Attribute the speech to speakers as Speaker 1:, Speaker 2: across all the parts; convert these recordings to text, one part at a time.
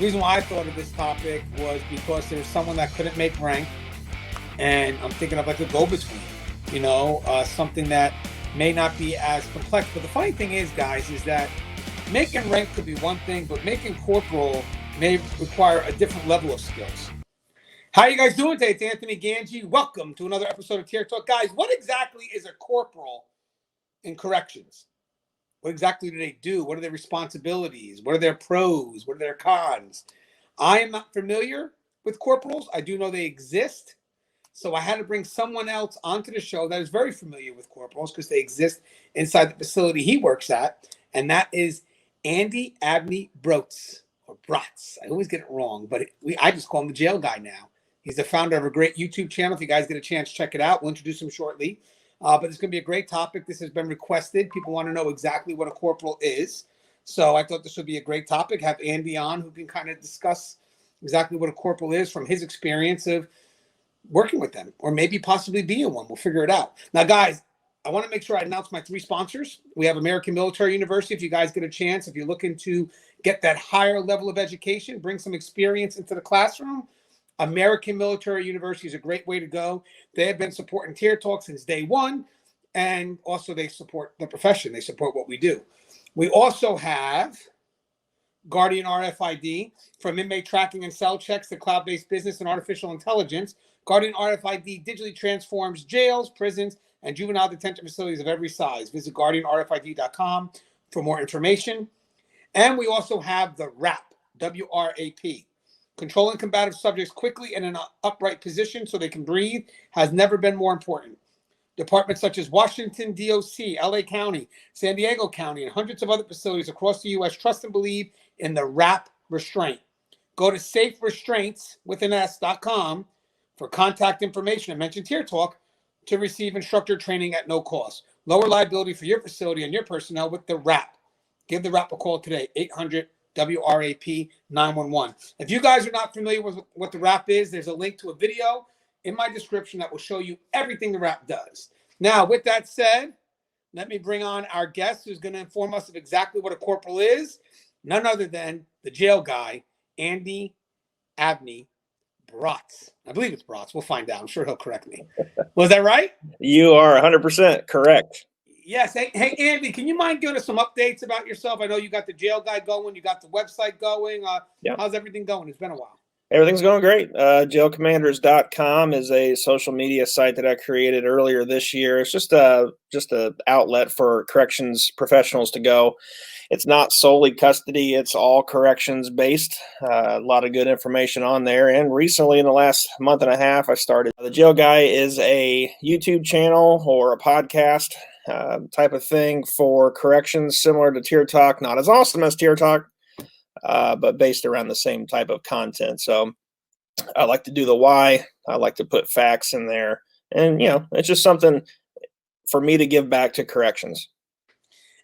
Speaker 1: reason why I thought of this topic was because there was someone that couldn't make rank, and I'm thinking of like a go-between, something that may not be as complex. But the funny thing is, guys, is that making rank could be one thing, but making corporal may require a different level of skills. How are you guys doing today? It's Anthony Gangi. Welcome to another episode of Tier Talk. Guys, what exactly is a corporal in corrections? What exactly do they do? What are their responsibilities? What are their pros? What are their cons? I am not familiar with corporals. I do know they exist. So I had to bring someone else onto the show that is very familiar with corporals because they exist inside the facility he works at. And that is Andy Abney-Brotz, or Brotz. I always get it wrong, but I just call him the jail guy now. He's the founder of a great YouTube channel. If you guys get a chance, check it out. We'll introduce him shortly. But it's going to be a great topic. This has been requested. People want to know exactly what a corporal is. So I thought this would be a great topic. Have Andy on who can kind of discuss exactly what a corporal is from his experience of working with them, or maybe possibly being one. We'll figure it out. Now, guys, I want to make sure I announce my 3 sponsors. We have American Military University. If you guys get a chance, if you're looking to get that higher level of education, bring some experience into the classroom, American Military University is a great way to go. They have been supporting Tier Talk since day one, and also they support the profession. They support what we do. We also have Guardian RFID, from inmate tracking and cell checks to cloud-based business and artificial intelligence. Guardian RFID digitally transforms jails, prisons, and juvenile detention facilities of every size. Visit guardianrfid.com for more information. And we also have the WRAP, W-R-A-P. Controlling combative subjects quickly in an upright position so they can breathe has never been more important. Departments such as Washington, DOC, LA County, San Diego County, and hundreds of other facilities across the U.S. trust and believe in the WRAP restraint. Go to saferestraints.com for contact information and mention Tier Talk to receive instructor training at no cost. Lower liability for your facility and your personnel with the WRAP. Give the WRAP a call today, 800-WRAP 911. If you guys are not familiar with what the WRAP is, there's a link to a video in my description that will show you everything the WRAP does. Now, with that said, let me bring on our guest who's going to inform us of exactly what a corporal is. None other than the jail guy, Andy Abney-Brotz. I believe it's Brotz. We'll find out. I'm sure he'll correct me. Was that right?
Speaker 2: You are 100% correct.
Speaker 1: Yes. Hey, Andy, can you mind giving us some updates about yourself? I know you got the jail guy going. You got the website going.
Speaker 2: Yep.
Speaker 1: How's everything going? It's been a while.
Speaker 2: Everything's going great. Jailcommanders.com is a social media site that I created earlier this year. It's just a outlet for corrections professionals to go. It's not solely custody. It's all corrections based. A lot of good information on there. And recently, in the last month and a half, I started The Jail Guy is a YouTube channel or a podcast type of thing for corrections, similar to Tier Talk. Not as awesome as Tier Talk, but based around the same type of content. So I like to do the why. I like to put facts in there. And, it's just something for me to give back to corrections.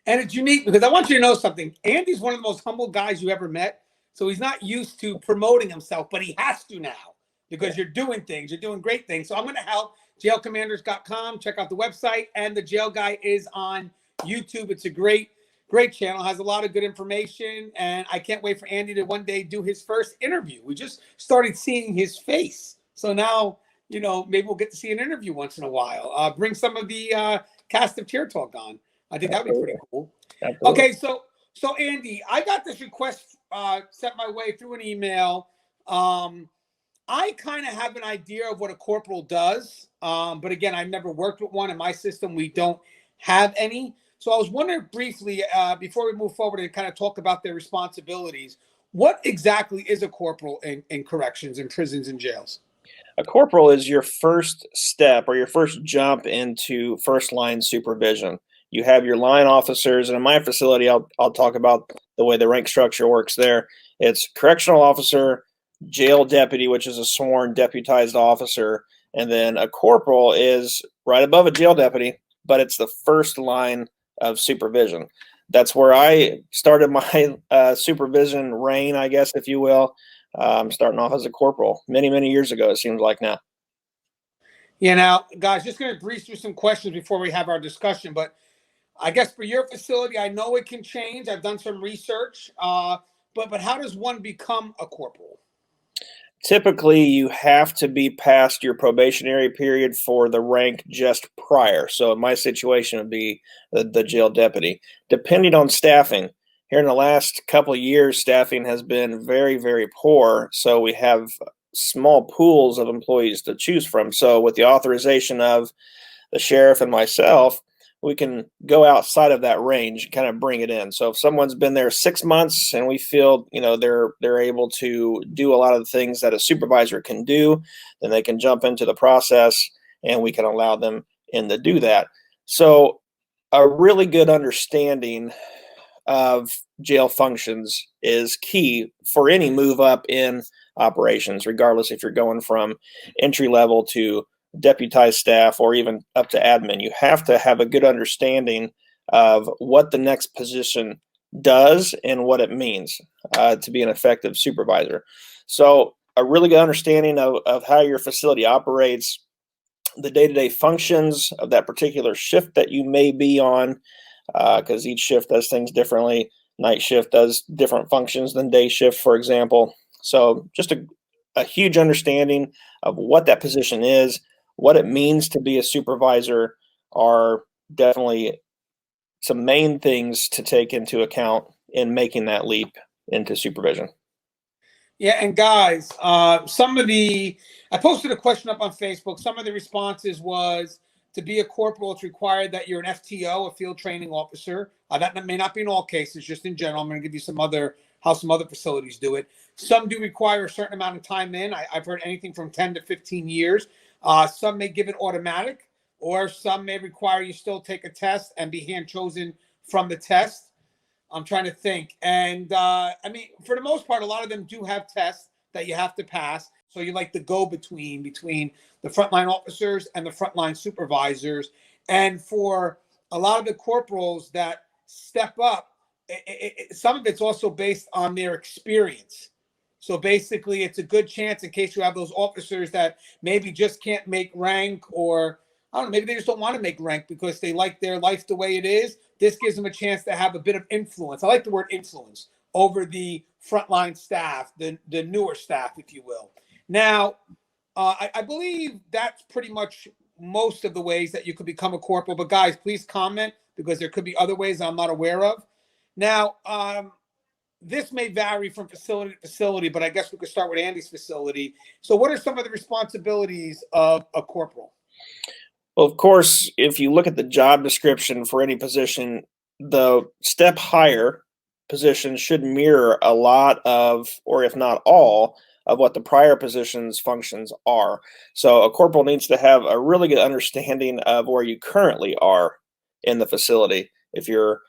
Speaker 1: And it's unique because I want you to know something. Andy's one of the most humble guys you ever met. So he's not used to promoting himself, but he has to now because you're doing things. You're doing great things. So I'm going to help. Jailcommanders.com. Check out the website. And the Jail Guy is on YouTube. It's a great channel. Has a lot of good information. And I can't wait for Andy to one day do his first interview. We just started seeing his face. So now, maybe we'll get to see an interview once in a while. Bring some of the cast of Tier Talk on. I think that'd be pretty cool.
Speaker 2: Absolutely.
Speaker 1: Okay, so Andy, I got this request sent my way through an email. I kind of have an idea of what a corporal does, but again, I've never worked with one. In my system, we don't have any. So I was wondering briefly, before we move forward and kind of talk about their responsibilities, what exactly is a corporal in corrections, in prisons and jails?
Speaker 2: A corporal is your first step or your first jump into first line supervision. You have your line officers, and in my facility, I'll talk about the way the rank structure works there. It's correctional officer, jail deputy, which is a sworn deputized officer, and then a corporal is right above a jail deputy, but it's the first line of supervision. That's where I started my supervision reign, I guess, if you will. I'm starting off as a corporal many, many years ago, it seems like now.
Speaker 1: Now, guys, just going to breeze through some questions before we have our discussion, but I guess for your facility, I know it can change. I've done some research, but but how does one become a corporal?
Speaker 2: Typically, you have to be past your probationary period for the rank just prior. So in my situation, it would be the jail deputy. Depending on staffing, here in the last couple of years, staffing has been very, very poor. So we have small pools of employees to choose from. So with the authorization of the sheriff and myself, we can go outside of that range and kind of bring it in. So if someone's been there 6 months and we feel, they're able to do a lot of the things that a supervisor can do, then they can jump into the process and we can allow them in to do that. So a really good understanding of jail functions is key for any move up in operations, regardless if you're going from entry level to deputized staff or even up to admin. You have to have a good understanding of what the next position does and what it means to be an effective supervisor. So a really good understanding of how your facility operates, the day-to-day functions of that particular shift that you may be on, because each shift does things differently. Night shift does different functions than day shift, for example. So just a huge understanding of what that position is, what it means to be a supervisor are definitely some main things to take into account in making that leap into supervision.
Speaker 1: Yeah, and guys, I posted a question up on Facebook. Some of the responses was to be a corporal, it's required that you're an FTO, a field training officer. That may not be in all cases, just in general. I'm going to give you how some other facilities do it. Some do require a certain amount of time in. I've heard anything from 10 to 15 years. Some may give it automatic, or some may require you still take a test and be hand chosen from the test. I'm trying to think. And for the most part, a lot of them do have tests that you have to pass. So you like the go-between between the frontline officers and the frontline supervisors. And for a lot of the corporals that step up, some of it's also based on their experience. So basically, it's a good chance in case you have those officers that maybe just can't make rank, or I don't know, maybe they just don't want to make rank because they like their life the way it is. This gives them a chance to have a bit of influence. I like the word influence over the frontline staff, the newer staff, if you will. Now, I believe that's pretty much most of the ways that you could become a corporal. But guys, please comment because there could be other ways I'm not aware of. Now, this may vary from facility to facility, but I guess we could start with Andy's facility. So what are some of the responsibilities of a corporal?
Speaker 2: Well, of course, if you look at the job description for any position, the step higher position should mirror a lot of, or if not all, of what the prior position's functions are. So a corporal needs to have a really good understanding of where you currently are in the facility. If you're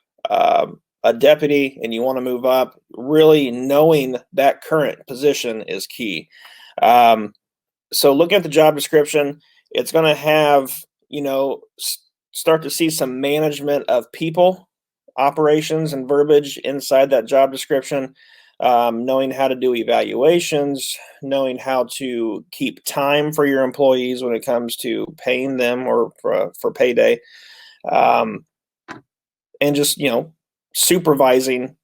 Speaker 2: a deputy and you want to move up, really knowing that current position is key. So looking at the job description, it's going to have, start to see some management of people, operations, and verbiage inside that job description. Knowing how to do evaluations, knowing how to keep time for your employees when it comes to paying them or for payday, and just, supervising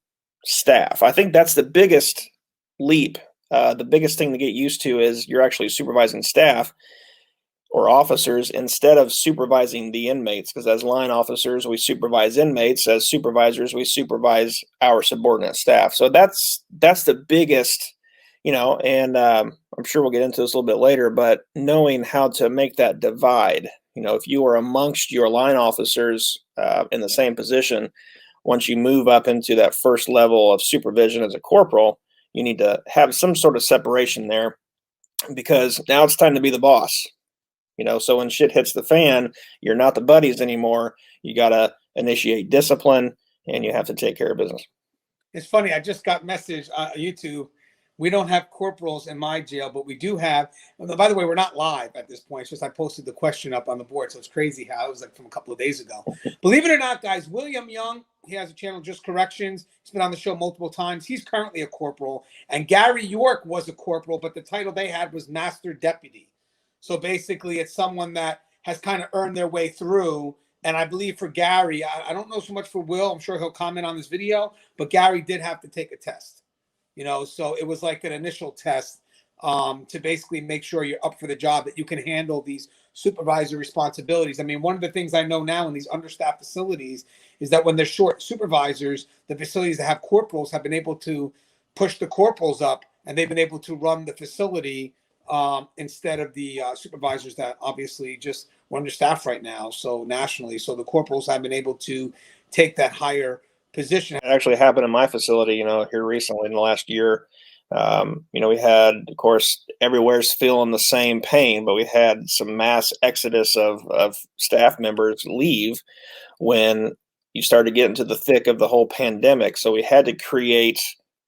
Speaker 2: staff. I think that's the biggest leap. The biggest thing to get used to is you're actually supervising staff or officers instead of supervising the inmates, because as line officers, we supervise inmates. As supervisors, we supervise our subordinate staff. So that's the biggest, and I'm sure we'll get into this a little bit later, but knowing how to make that divide. If you are amongst your line officers in the same position, once you move up into that first level of supervision as a corporal, you need to have some sort of separation there, because now it's time to be the boss. So when shit hits the fan, you're not the buddies anymore. You got to initiate discipline and you have to take care of business.
Speaker 1: It's funny. I just got message YouTube. We don't have corporals in my jail, but we do have. By the way, we're not live at this point. It's just I posted the question up on the board, so it's crazy how it was like from a couple of days ago. Believe it or not, guys, William Young, he has a channel, Just Corrections. He's been on the show multiple times. He's currently a corporal, and Gary York was a corporal, but the title they had was Master Deputy. So basically, it's someone that has kind of earned their way through. And I believe for Gary, I don't know so much for Will. I'm sure he'll comment on this video, but Gary did have to take a test. So it was like an initial test to basically make sure you're up for the job, that you can handle these supervisor responsibilities. I mean, one of the things I know now in these understaffed facilities is that when they're short supervisors, the facilities that have corporals have been able to push the corporals up, and they've been able to run the facility instead of the supervisors that obviously just were understaffed right now. So nationally, so the corporals have been able to take that higher position.
Speaker 2: It actually happened in my facility, here recently in the last year. We had, of course, everywhere's feeling the same pain, but we had some mass exodus of staff members leave when you started getting to the thick of the whole pandemic. So we had to create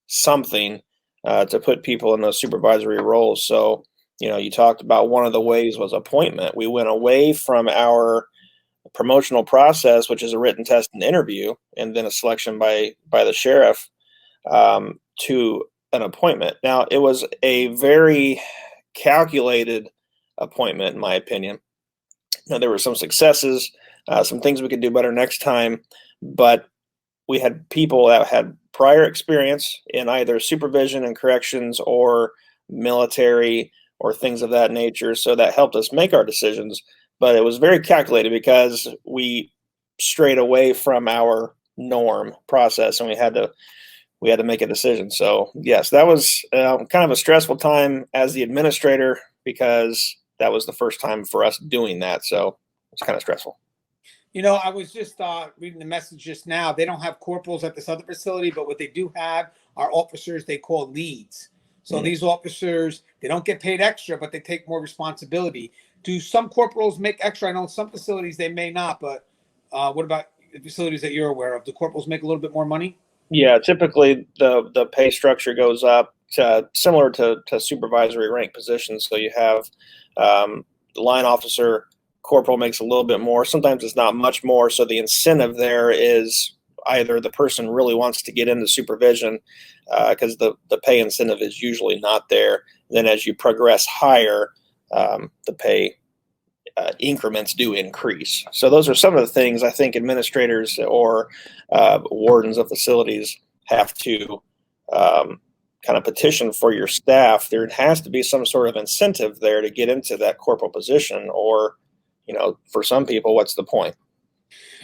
Speaker 2: something to put people in those supervisory roles. So, you talked about one of the ways was appointment. We went away from our promotional process, which is a written test and interview, and then a selection by the sheriff, to an appointment. Now, it was a very calculated appointment, in my opinion. There were some successes, some things we could do better next time, but we had people that had prior experience in either supervision and corrections or military or things of that nature. So that helped us make our decisions, but it was very calculated because we strayed away from our norm process, and we had to make a decision. So yes, that was kind of a stressful time as the administrator, because that was the first time for us doing that. So it's kind of stressful.
Speaker 1: I was just reading the message just now. They don't have corporals at this other facility, but what they do have are officers they call leads. So these officers, they don't get paid extra, but they take more responsibility. Do some corporals make extra? I know some facilities they may not, but what about the facilities that you're aware of? Do corporals make a little bit more money?
Speaker 2: Yeah, typically the pay structure goes up similar to supervisory rank positions. So you have the line officer, corporal makes a little bit more. Sometimes it's not much more. So the incentive there is either the person really wants to get into supervision, because the pay incentive is usually not there. Then as you progress higher, the pay increments do increase. So those are some of the things I think administrators or wardens of facilities have to kind of petition for your staff. There has to be some sort of incentive there to get into that corporal position, or for some people, what's the point?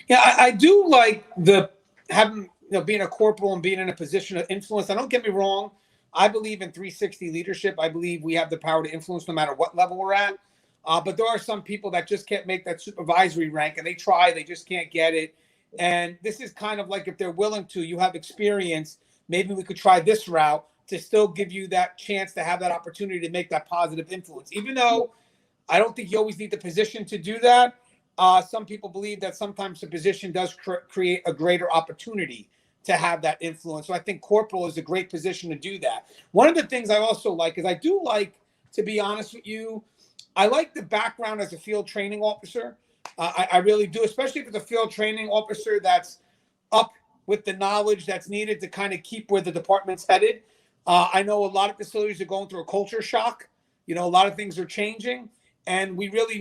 Speaker 1: Yeah, I do like the having being a corporal and being in a position of influence. Don't get me wrong. I believe in 360 leadership. I believe we have the power to influence no matter what level we're at. But there are some people that just can't make that supervisory rank, and they try, they just can't get it. And this is kind of like, if they're willing to, you have experience, maybe we could try this route to still give you that chance to have that opportunity to make that positive influence. Even though I don't think you always need the position to do that. Some people believe that sometimes the position does create a greater opportunity to have that influence. So I think corporal is a great position to do that. One of the things I also like is, I do like, to be honest with you, I like the background as a field training officer. I really do, especially if it's a field training officer that's up with the knowledge that's needed to kind of keep where the department's headed. I know a lot of facilities are going through a culture shock. A lot of things are changing, and we really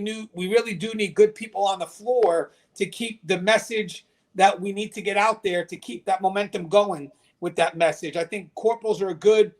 Speaker 1: do need good people on the floor to keep the message that we need to get out there, to keep that momentum going with that message. I think corporals are a good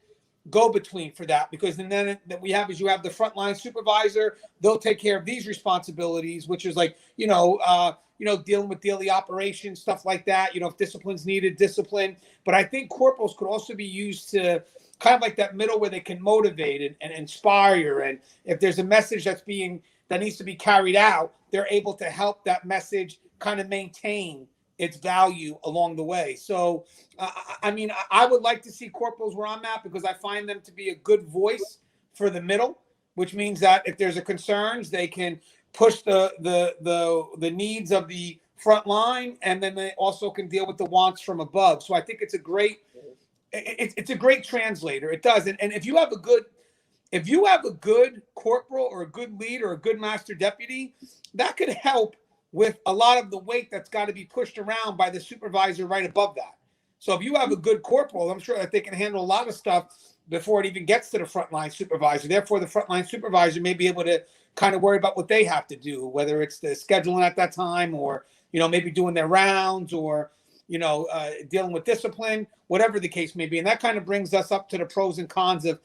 Speaker 1: go-between for that, because then that we have is, you have the frontline supervisor. They'll take care of these responsibilities, which is like, dealing with daily operations, stuff like that. If discipline's needed, discipline. But I think corporals could also be used to kind of like that middle, where they can motivate and inspire. And if there's a message that needs to be carried out, they're able to help that message kind of maintain its value along the way. So, I would like to see corporals where I'm at, because I find them to be a good voice for the middle, which means that if there's a concerns, they can push the needs of the front line, and then they also can deal with the wants from above. So I think it's a great translator. It does. And if you have a good corporal or a good lead or a good master deputy, that could help with a lot of the weight that's got to be pushed around by the supervisor right above that. So if you have a good corporal, I'm sure that they can handle a lot of stuff before it even gets to the frontline supervisor. Therefore, the frontline supervisor may be able to kind of worry about what they have to do, whether it's the scheduling at that time, or maybe doing their rounds, or dealing with discipline, whatever the case may be. And that kind of brings us up to the pros and cons of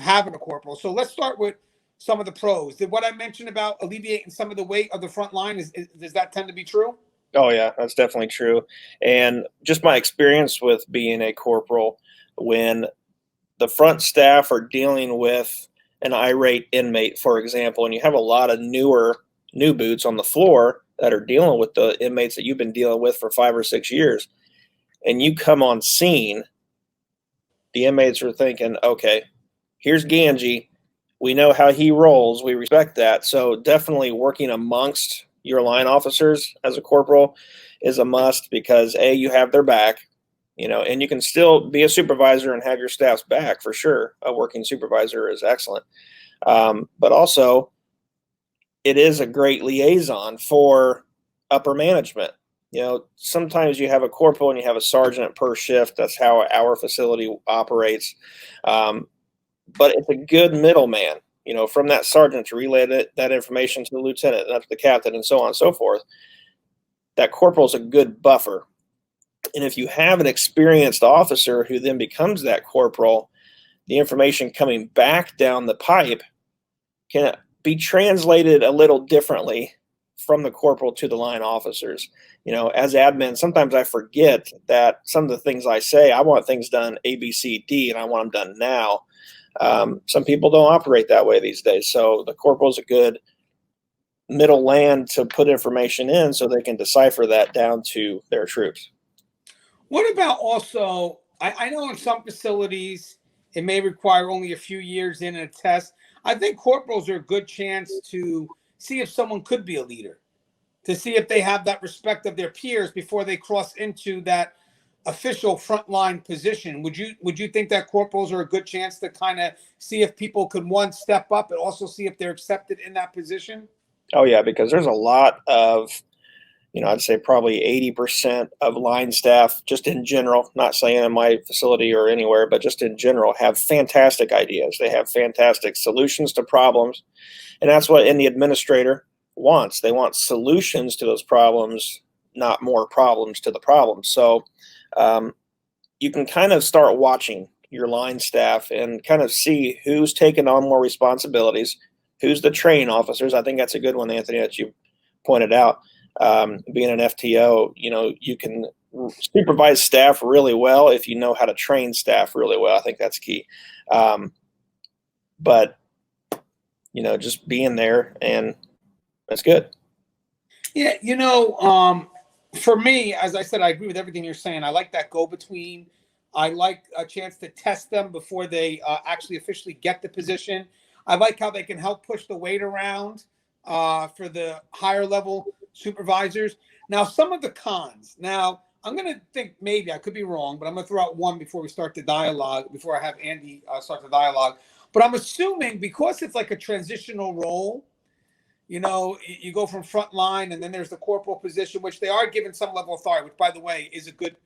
Speaker 1: having a corporal. So let's start with some of the pros. Did what I mentioned about alleviating some of the weight of the front line, does that tend to be true?
Speaker 2: Oh yeah, that's definitely true. And just my experience with being a corporal, when the front staff are dealing with an irate inmate, for example, and you have a lot of new boots on the floor that are dealing with the inmates that you've been dealing with for 5 or 6 years, and you come on scene, the inmates are thinking, okay, here's Gangi. We know how he rolls. We respect that. So definitely working amongst your line officers as a corporal is a must, because you have their back, and you can still be a supervisor and have your staff's back for sure. A working supervisor is excellent. But also it is a great liaison for upper management. Sometimes you have a corporal and you have a sergeant per shift. That's how our facility operates. But it's a good middleman, from that sergeant to relay that information to the lieutenant and up to the captain and so on and so forth. That corporal is a good buffer. And if you have an experienced officer who then becomes that corporal, the information coming back down the pipe can be translated a little differently from the corporal to the line officers. As admin, sometimes I forget that some of the things I say, I want things done A, B, C, D, and I want them done now. Some people don't operate that way these days. So the corporal is a good middle land to put information in so they can decipher that down to their troops.
Speaker 1: What about also, I know in some facilities it may require only a few years in a test. I think corporals are a good chance to see if someone could be a leader, to see if they have that respect of their peers before they cross into that official frontline position. Would you think that corporals are a good chance to kind of see if people could, one, step up, and also see if they're accepted in that position?
Speaker 2: Oh yeah, because there's a lot of, I'd say probably 80% of line staff, just in general, not saying in my facility or anywhere, but just in general, have fantastic ideas. They have fantastic solutions to problems. And that's what any administrator wants. They want solutions to those problems, not more problems to the problem. So you can kind of start watching your line staff and kind of see who's taking on more responsibilities, who's the train officers. I think that's a good one, Anthony, that you pointed out. Being an FTO, you can supervise staff really well if you know how to train staff really well. I think that's key. But just being there, and that's good.
Speaker 1: Yeah, for me, as I said, I agree with everything you're saying. I like that go-between. I like a chance to test them before they actually officially get the position. I like how they can help push the weight around for the higher level supervisors. Now, some of the cons. Now, I'm going to think, maybe I could be wrong, but I'm going to throw out one before we start the dialogue, before I have Andy start the dialogue. But I'm assuming, because it's like a transitional role, you go from front line, and then there's the corporal position, which they are given some level of authority, which, by the way, is a good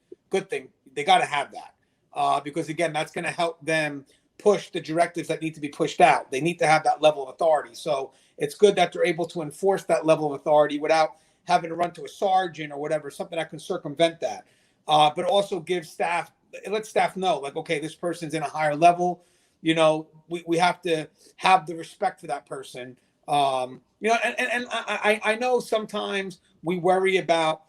Speaker 1: thing. They got to have that because, again, that's going to help them push the directives that need to be pushed out. They need to have that level of authority. So it's good that they're able to enforce that level of authority without having to run to a sergeant or whatever, something that can circumvent that. But also give staff, let staff know, like, okay, this person's in a higher level. We have to have the respect for that person. And I know sometimes we worry about,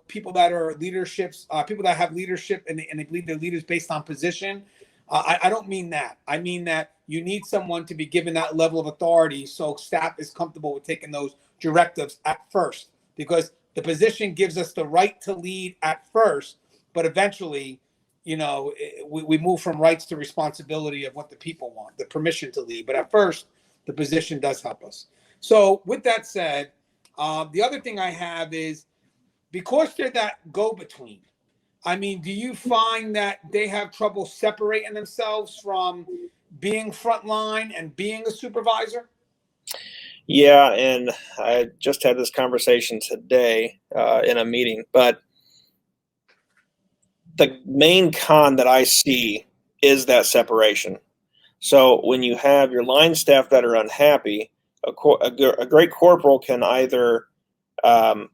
Speaker 1: people that are leaderships, people that have leadership and they believe they're leaders based on position. I don't mean that. I mean that you need someone to be given that level of authority so staff is comfortable with taking those directives at first, because the position gives us the right to lead at first, but eventually, we move from rights to responsibility of what the people want, the permission to lead. But at first, the position does help us. So with that said, the other thing I have is, because they're that go-between, I mean, do you find that they have trouble separating themselves from being frontline and being a supervisor?
Speaker 2: Yeah, and I just had this conversation today in a meeting, but the main con that I see is that separation. So when you have your line staff that are unhappy, a great corporal can either, a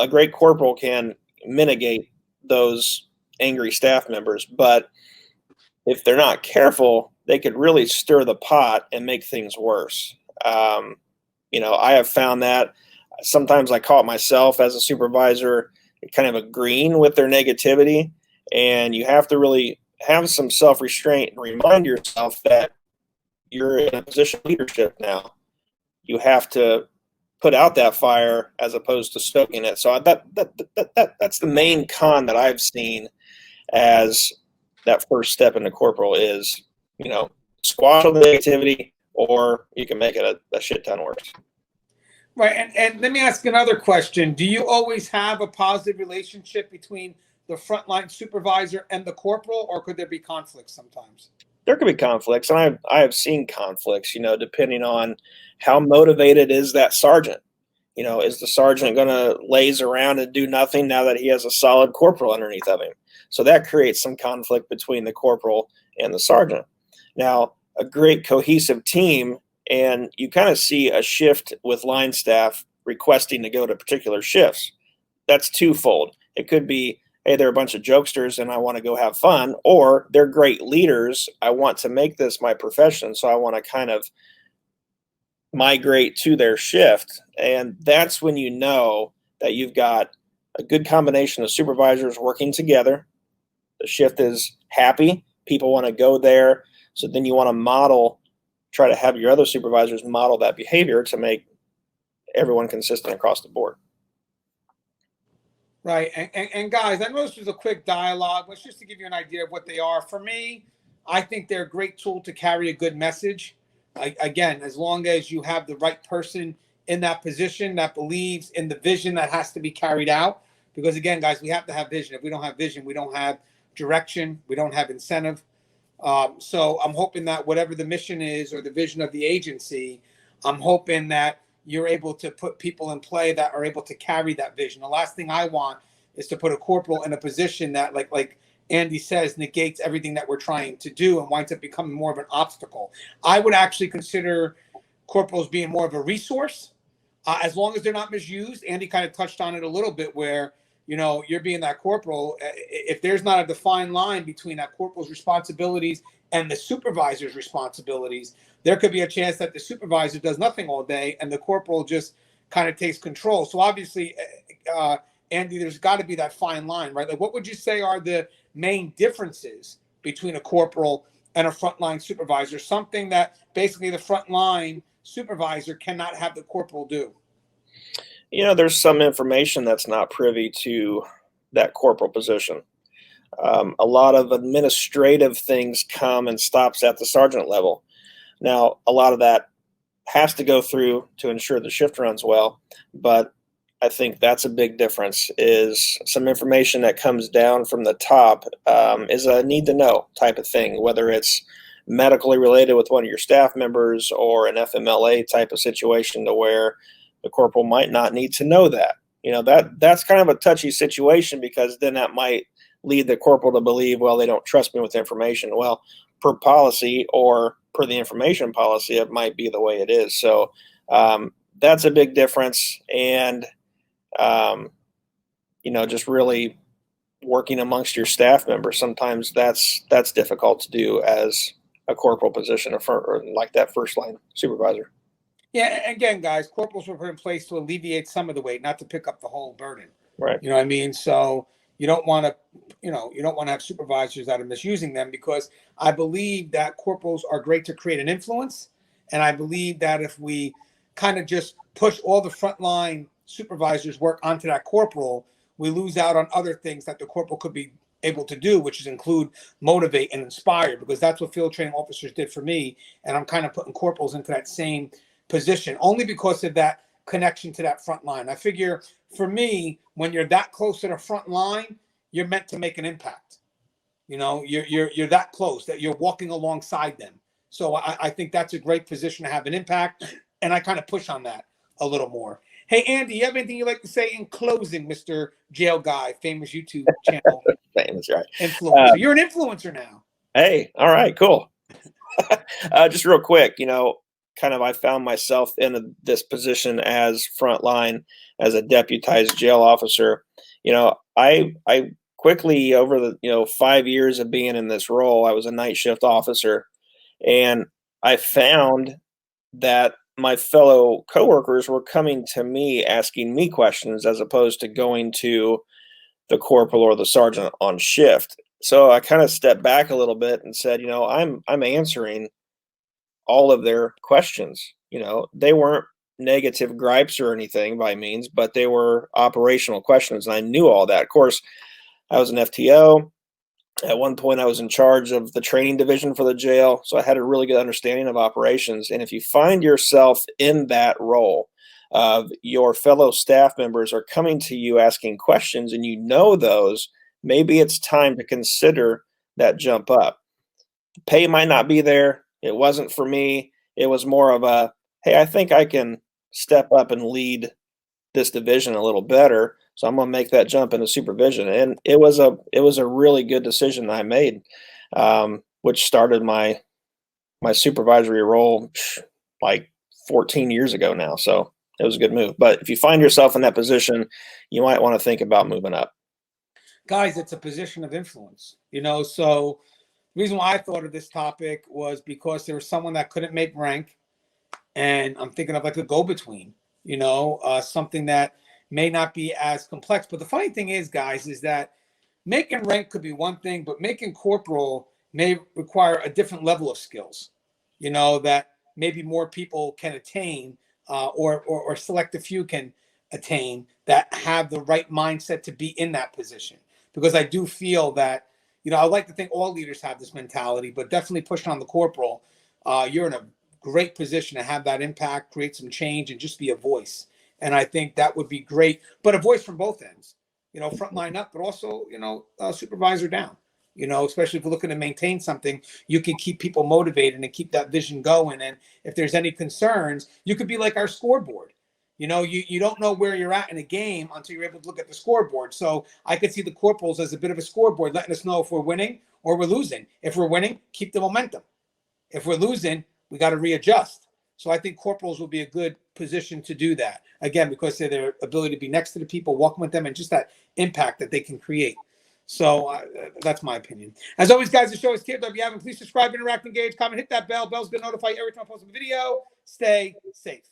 Speaker 2: great corporal can mitigate those angry staff members. But if they're not careful, they could really stir the pot and make things worse. I have found that sometimes I caught myself as a supervisor kind of agreeing with their negativity, and you have to really have some self-restraint and remind yourself that you're in a position of leadership now. You have to put out that fire as opposed to stoking it. So that's the main con that I've seen as that first step into corporal is, squash all the negativity, or you can make it a shit ton worse.
Speaker 1: Right. And let me ask another question. Do you always have a positive relationship between the frontline supervisor and the corporal, or could there be conflicts sometimes?
Speaker 2: There could be conflicts, and I have seen conflicts, depending on how motivated is that sergeant. Is the sergeant going to laze around and do nothing now that he has a solid corporal underneath of him? So that creates some conflict between the corporal and the sergeant. Now, a great cohesive team, and you kind of see a shift with line staff requesting to go to particular shifts. That's twofold. It could be, hey, they're a bunch of jokesters and I want to go have fun, or they're great leaders. I want to make this my profession, so I want to kind of migrate to their shift. And that's when you know that you've got a good combination of supervisors working together. The shift is happy. People want to go there. So then you want to try to have your other supervisors model that behavior to make everyone consistent across the board.
Speaker 1: Right. And guys, I know this was a quick dialogue, but just to give you an idea of what they are. For me, I think they're a great tool to carry a good message. Again, as long as you have the right person in that position that believes in the vision that has to be carried out. Because again, guys, we have to have vision. If we don't have vision, we don't have direction. We don't have incentive. So I'm hoping that whatever the mission is or the vision of the agency, I'm hoping that you're able to put people in play that are able to carry that vision. The last thing I want is to put a corporal in a position that, like Andy says, negates everything that we're trying to do and winds up becoming more of an obstacle. I would actually consider corporals being more of a resource, as long as they're not misused. Andy kind of touched on it a little bit where, you're being that corporal. If there's not a defined line between that corporal's responsibilities and the supervisor's responsibilities, there could be a chance that the supervisor does nothing all day and the corporal just kind of takes control. So obviously, Andy, there's got to be that fine line, right? Like, what would you say are the main differences between a corporal and a frontline supervisor? Something that basically the frontline supervisor cannot have the corporal do.
Speaker 2: There's some information that's not privy to that corporal position. A lot of administrative things come and stops at the sergeant level. Now, a lot of that has to go through to ensure the shift runs well, but I think that's a big difference, is some information that comes down from the top is a need to know type of thing, whether it's medically related with one of your staff members or an FMLA type of situation to where the corporal might not need to know that. That's kind of a touchy situation, because then that might lead the corporal to believe, well, they don't trust me with information. Well, per policy or per the information policy, it might be the way it is. So that's a big difference. And, just really working amongst your staff members, sometimes that's difficult to do as a corporal position or like that first line supervisor.
Speaker 1: Yeah, again, guys, corporals were put in place to alleviate some of the weight, not to pick up the whole burden.
Speaker 2: Right.
Speaker 1: You know what I mean? So you don't want to have supervisors that are misusing them, because I believe that corporals are great to create an influence. And I believe that if we kind of just push all the frontline supervisors' work onto that corporal, we lose out on other things that the corporal could be able to do, which is include motivate and inspire, because that's what field training officers did for me. And I'm kind of putting corporals into that same position only because of that connection to that front line. I figure for me, when you're that close to the front line, you're meant to make an impact. You're that close that you're walking alongside them. So I think that's a great position to have an impact. And I kind of push on that a little more. Hey, Andy, you have anything you'd like to say in closing, Mr. Jail Guy, famous YouTube channel?
Speaker 2: Famous, right?
Speaker 1: Influencer. You're an influencer now.
Speaker 2: Hey, all right, cool. Just real quick, I found myself in this position as frontline, as a deputized jail officer. I quickly over the 5 years of being in this role, I was a night shift officer, and I found that my fellow coworkers were coming to me asking me questions as opposed to going to the corporal or the sergeant on shift. So I kind of stepped back a little bit and said, I'm answering all of their questions. They weren't negative gripes or anything by means, but they were operational questions, and I knew all that. Of course, I was an FTO. At one point, I was in charge of the training division for the jail, so I had a really good understanding of operations. And if you find yourself in that role of your fellow staff members are coming to you asking questions and you know those, maybe it's time to consider that jump up. The pay might not be there. It wasn't for me. It was more of a, hey, I think I can step up and lead this division a little better. So I'm going to make that jump into supervision. And it was a really good decision that I made, which started my supervisory role like 14 years ago now. So it was a good move. But if you find yourself in that position, you might want to think about moving up.
Speaker 1: Guys, it's a position of influence, so the reason why I thought of this topic was because there was someone that couldn't make rank, and I'm thinking of like a go-between, something that may not be as complex. But the funny thing is, guys, is that making rank could be one thing, but making corporal may require a different level of skills, that maybe more people can attain, or select a few can attain, that have the right mindset to be in that position. Because I do feel that, I like to think all leaders have this mentality, but definitely pushing on the corporal, you're in a great position to have that impact, create some change, and just be a voice. And I think that would be great, but a voice from both ends, front line up, but also, supervisor down, especially if we're looking to maintain something, you can keep people motivated and keep that vision going. And if there's any concerns, you could be like our scoreboard. You don't know where you're at in a game until you're able to look at the scoreboard. So I could see the corporals as a bit of a scoreboard, letting us know if we're winning or we're losing. If we're winning, keep the momentum. If we're losing, we got to readjust. So I think corporals will be a good position to do that. Again, because of their ability to be next to the people, walking with them, and just that impact that they can create. So that's my opinion. As always, guys, the show is Kid. If you haven't, please subscribe, interact, engage, comment, hit that bell. Bell's going to notify you every time I post a video. Stay safe.